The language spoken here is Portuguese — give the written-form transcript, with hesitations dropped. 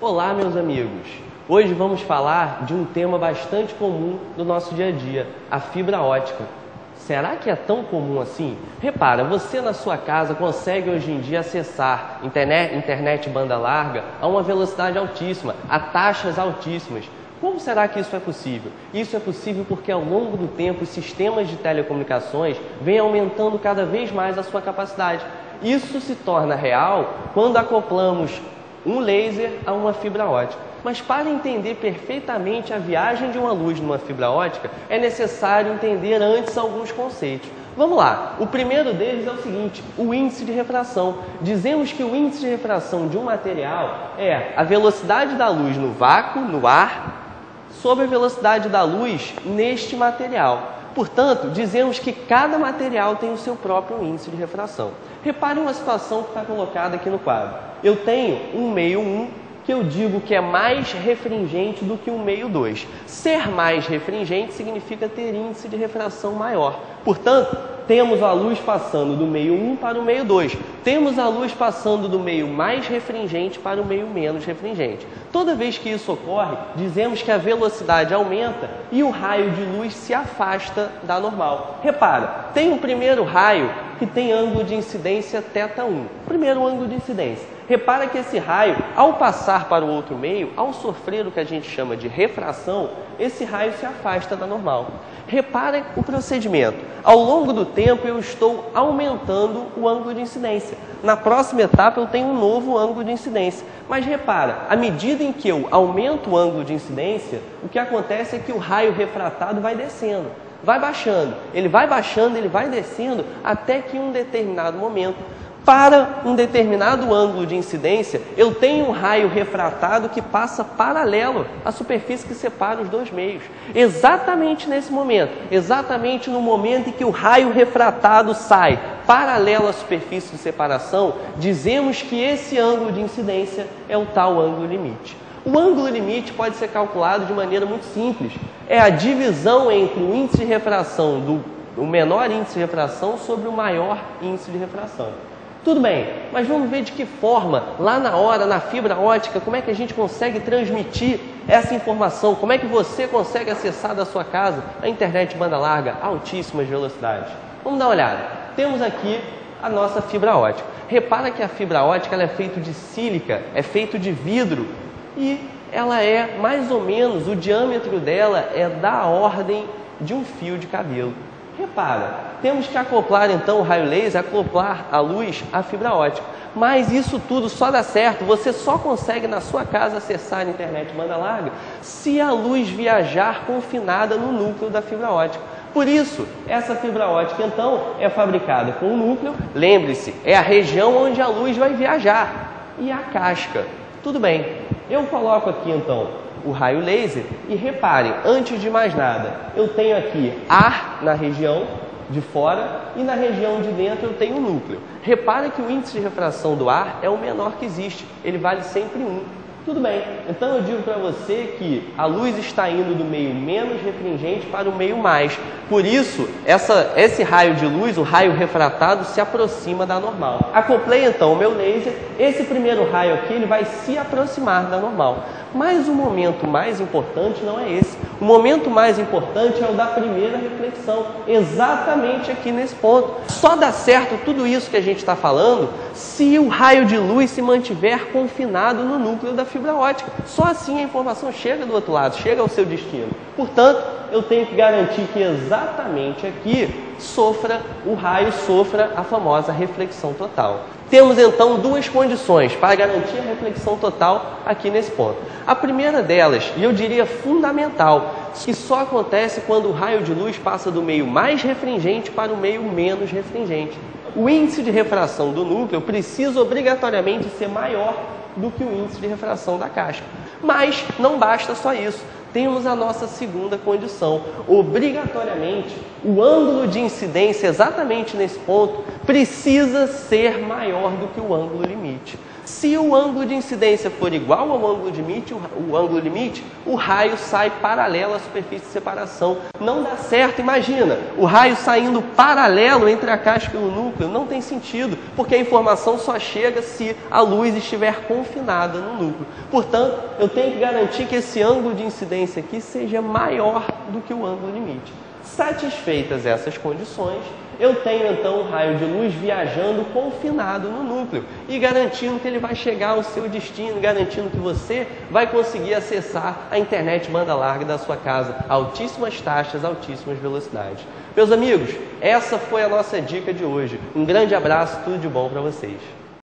Olá, meus amigos! Hoje vamos falar de um tema bastante comum do nosso dia a dia, a fibra ótica. Será que é tão comum assim? Repara, você na sua casa consegue hoje em dia acessar internet banda larga a uma velocidade altíssima, a taxas altíssimas. Como será que isso é possível? Isso é possível porque ao longo do tempo os sistemas de telecomunicações vêm aumentando cada vez mais a sua capacidade. Isso se torna real quando acoplamos um laser a uma fibra ótica. Mas para entender perfeitamente a viagem de uma luz numa fibra ótica, é necessário entender antes alguns conceitos. Vamos lá, o primeiro deles é o seguinte, o índice de refração. Dizemos que o índice de refração de um material é a velocidade da luz no vácuo, no ar, sobre a velocidade da luz neste material. Portanto, dizemos que cada material tem o seu próprio índice de refração. Repare uma situação que está colocada aqui no quadro. Eu tenho um meio 1, que eu digo que é mais refringente do que um meio 2. Ser mais refringente significa ter índice de refração maior. Portanto, temos a luz passando do meio 1 para o meio 2. Temos a luz passando do meio mais refringente para o meio menos refringente. Toda vez que isso ocorre, dizemos que a velocidade aumenta e o raio de luz se afasta da normal. Repara, tem um primeiro raio que tem ângulo de incidência θ1. Primeiro ângulo de incidência. Repara que esse raio, ao passar para o outro meio, ao sofrer o que a gente chama de refração, esse raio se afasta da normal. Repara o procedimento. Ao longo do tempo eu estou aumentando o ângulo de incidência. Na próxima etapa eu tenho um novo ângulo de incidência. Mas repara, à medida em que eu aumento o ângulo de incidência, o que acontece é que o raio refratado vai descendo. Vai baixando, ele vai descendo, até que em um determinado momento, para um determinado ângulo de incidência, eu tenho um raio refratado que passa paralelo à superfície que separa os dois meios. Exatamente nesse momento, exatamente no momento em que o raio refratado sai paralelo à superfície de separação, dizemos que esse ângulo de incidência é o tal ângulo limite. O ângulo limite pode ser calculado de maneira muito simples. É a divisão entre o índice de refração o menor índice de refração sobre o maior índice de refração. Tudo bem, mas vamos ver de que forma, lá na hora, na fibra ótica, como é que a gente consegue transmitir essa informação, como é que você consegue acessar da sua casa a internet banda larga a altíssimas velocidades. Vamos dar uma olhada. Temos aqui a nossa fibra ótica. Repara que a fibra ótica ela é feita de sílica, é feito de vidro e ela é mais ou menos, o diâmetro dela é da ordem de um fio de cabelo. Repara, temos que acoplar então o raio laser, acoplar a luz à fibra ótica. Mas isso tudo só dá certo, você só consegue na sua casa acessar a internet banda larga se a luz viajar confinada no núcleo da fibra ótica. Por isso, essa fibra ótica então é fabricada com o núcleo, lembre-se, é a região onde a luz vai viajar, e a casca. Tudo bem, eu coloco aqui então o raio laser e reparem, antes de mais nada, eu tenho aqui ar na região de fora e na região de dentro eu tenho o núcleo. Repare que o índice de refração do ar é o menor que existe, ele vale sempre 1. Tudo bem, então eu digo para você que a luz está indo do meio menos refringente para o meio mais. Por isso, esse raio de luz, o raio refratado, se aproxima da normal. Acoplei então o meu laser, esse primeiro raio aqui ele vai se aproximar da normal. Mas o momento mais importante não é esse. O momento mais importante é o da primeira reflexão, exatamente aqui nesse ponto. Só dá certo tudo isso que a gente está falando se o raio de luz se mantiver confinado no núcleo da fibra ótica. Só assim a informação chega do outro lado, chega ao seu destino. Portanto, eu tenho que garantir que exatamente aqui o raio sofra a famosa reflexão total. Temos então duas condições para garantir a reflexão total aqui nesse ponto. A primeira delas, e eu diria fundamental, que só acontece quando o raio de luz passa do meio mais refringente para o meio menos refringente. O índice de refração do núcleo precisa obrigatoriamente ser maior do que o índice de refração da casca. Mas não basta só isso. Temos a nossa segunda condição. Obrigatoriamente, o ângulo de incidência exatamente nesse ponto precisa ser maior do que o ângulo limite. Se o ângulo de incidência for igual ao ângulo limite, o raio sai paralelo à superfície de separação. Não dá certo, imagina, o raio saindo paralelo entre a casca e o núcleo, não tem sentido, porque a informação só chega se a luz estiver confinada no núcleo. Portanto, eu tenho que garantir que esse ângulo de incidência aqui seja maior do que o ângulo limite. Satisfeitas essas condições, eu tenho então um raio de luz viajando confinado no núcleo e garantindo que ele vai chegar ao seu destino, garantindo que você vai conseguir acessar a internet banda larga da sua casa a altíssimas taxas, altíssimas velocidades. Meus amigos, essa foi a nossa dica de hoje. Um grande abraço, tudo de bom para vocês.